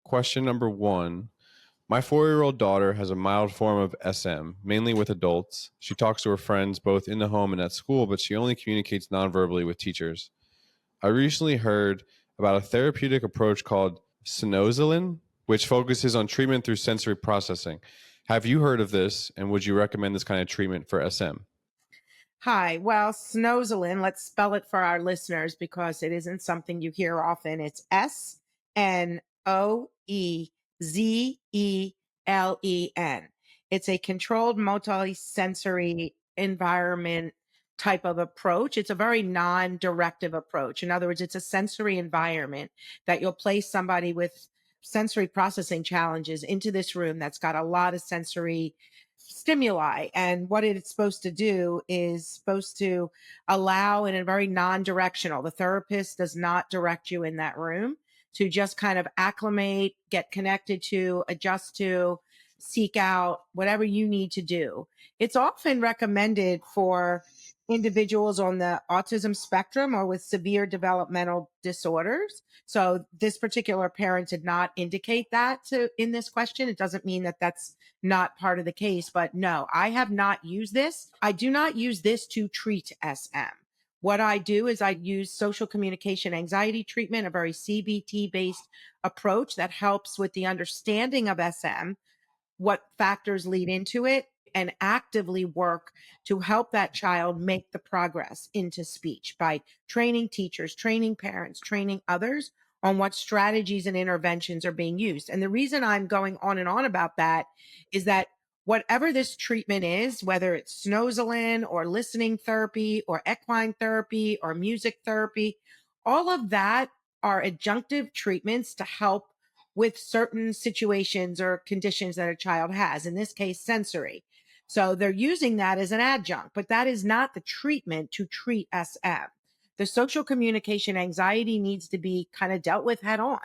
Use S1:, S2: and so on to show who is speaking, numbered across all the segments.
S1: Question number 1. My 4-year-old daughter has a mild form of SM, mainly with adults. She talks to her friends both in the home and at school, but she only communicates nonverbally with teachers. I recently heard about a therapeutic approach called Snoezelen, which focuses on treatment through sensory processing. Have you heard of this, and would you recommend this kind of treatment for SM?
S2: Hi. Well, Snoezelen, let's spell it for our listeners because it isn't something you hear often. It's Snoezelen. It's a controlled multi-sensory environment type of approach. It's a very non-directive approach. In other words, it's a sensory environment that you'll place somebody with sensory processing challenges into this room that's got a lot of sensory stimuli. And what it's supposed to do is supposed to allow in a very non-directional. The therapist does not direct you in that room to just kind of acclimate, get connected to, adjust to, seek out whatever you need to do. It's often recommended for individuals on the autism spectrum or with severe developmental disorders. So this particular parent did not indicate that in this question. It doesn't mean that that's not part of the case, but no, I have not used this. I do not use this to treat SM. What I do is I use social communication anxiety treatment, a very CBT based approach that helps with the understanding of SM, what factors lead into it, and actively work to help that child make the progress into speech by training teachers, training parents, training others on what strategies and interventions are being used. And the reason I'm going on and on about that is that whatever this treatment is, whether it's Snoezelen or listening therapy or equine therapy or music therapy, all of that are adjunctive treatments to help with certain situations or conditions that a child has, in this case, sensory. So they're using that as an adjunct, but that is not the treatment to treat SM. The social communication anxiety needs to be kind of dealt with head on.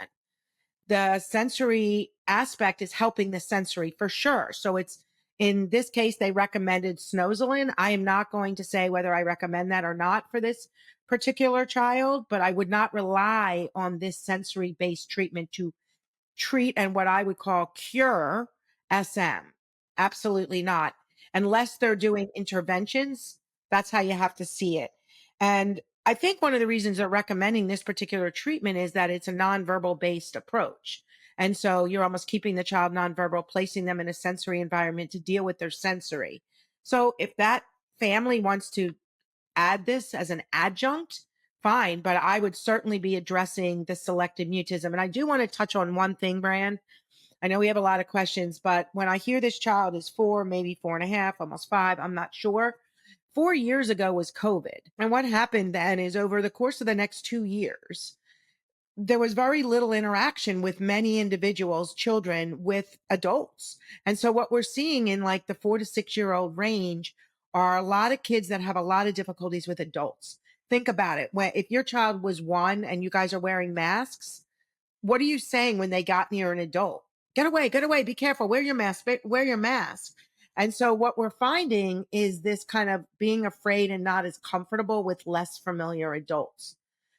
S2: The sensory aspect is helping the sensory for sure. So it's, in this case, they recommended Snoezelen. I am not going to say whether I recommend that or not for this particular child, but I would not rely on this sensory based treatment to treat and what I would call cure SM. Absolutely not. Unless they're doing interventions, that's how you have to see it. And I think one of the reasons they're recommending this particular treatment is that it's a nonverbal based approach. And so you're almost keeping the child nonverbal, placing them in a sensory environment to deal with their sensory. So if that family wants to add this as an adjunct, fine, but I would certainly be addressing the selective mutism. And I do want to touch on one thing, Brand. I know we have a lot of questions, but when I hear this child is 4, maybe 4.5, almost 5, I'm not sure. 4 years ago was COVID. And what happened then is over the course of the next 2 years, there was very little interaction with many individuals, children with adults. And so what we're seeing in like the 4 to 6 year old range are a lot of kids that have a lot of difficulties with adults. Think about it. If your child was 1 and you guys are wearing masks, what are you saying when they got near an adult? Get away, be careful, wear your mask, wear your mask. And so what we're finding is this kind of being afraid and not as comfortable with less familiar adults.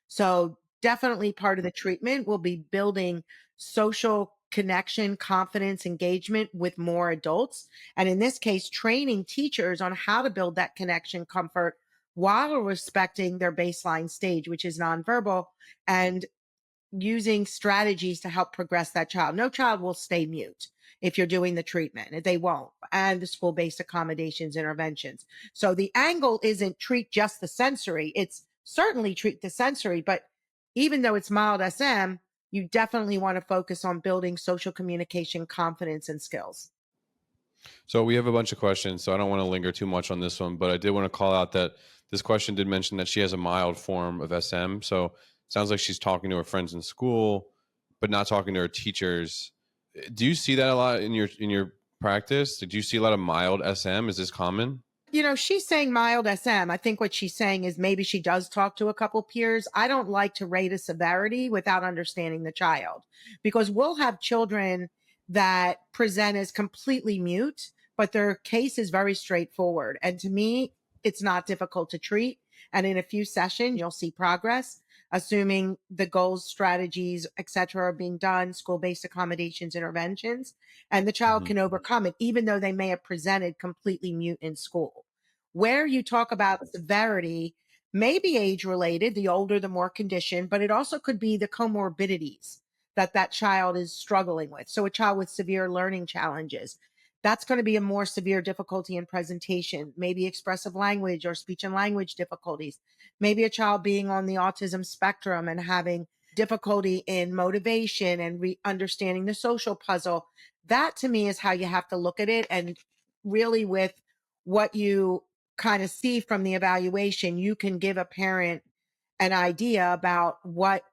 S2: So definitely part of the treatment will be building social connection, confidence, engagement with more adults. And in this case, training teachers on how to build that connection, comfort while respecting their baseline stage, which is nonverbal, and using strategies to help progress that child. No child will stay mute if you're doing the treatment. They won't. And the school-based accommodations interventions. So the angle isn't treat just the sensory. It's certainly treat the sensory, but even though it's mild SM, you definitely want to focus on building social communication, confidence, and skills.
S1: So we have a bunch of questions, so I don't want to linger too much on this one, but I did want to call out that this question did mention that she has a mild form of SM. So it sounds like she's talking to her friends in school, but not talking to her teachers. Do you see that a lot in your practice? Did you see a lot of mild SM? Is this common?
S2: She's saying mild SM. I think what she's saying is maybe she does talk to a couple peers. I don't like to rate a severity without understanding the child, because we'll have children that present as completely mute, but their case is very straightforward. And to me, it's not difficult to treat. And in a few sessions, you'll see progress. assuming the goals, strategies, etc., are being done, school-based accommodations, interventions, and the child
S1: Mhm.
S2: can overcome it, even though they may have presented completely mute in school. Where you talk about severity may be age related, the older, the more conditioned, but it also could be the comorbidities that that child is struggling with. So, a child with severe learning challenges, that's going to be a more severe difficulty in presentation, maybe expressive language or speech and language difficulties, maybe a child being on the autism spectrum and having difficulty in motivation and understanding the social puzzle. That to me is how you have to look at it. And really, with what you kind of see from the evaluation, you can give a parent an idea about what,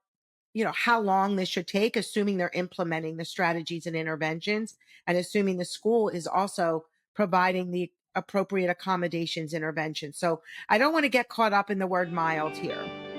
S2: how long this should take, assuming they're implementing the strategies and interventions, and assuming the school is also providing the appropriate accommodations interventions. So I don't want to get caught up in the word mild here.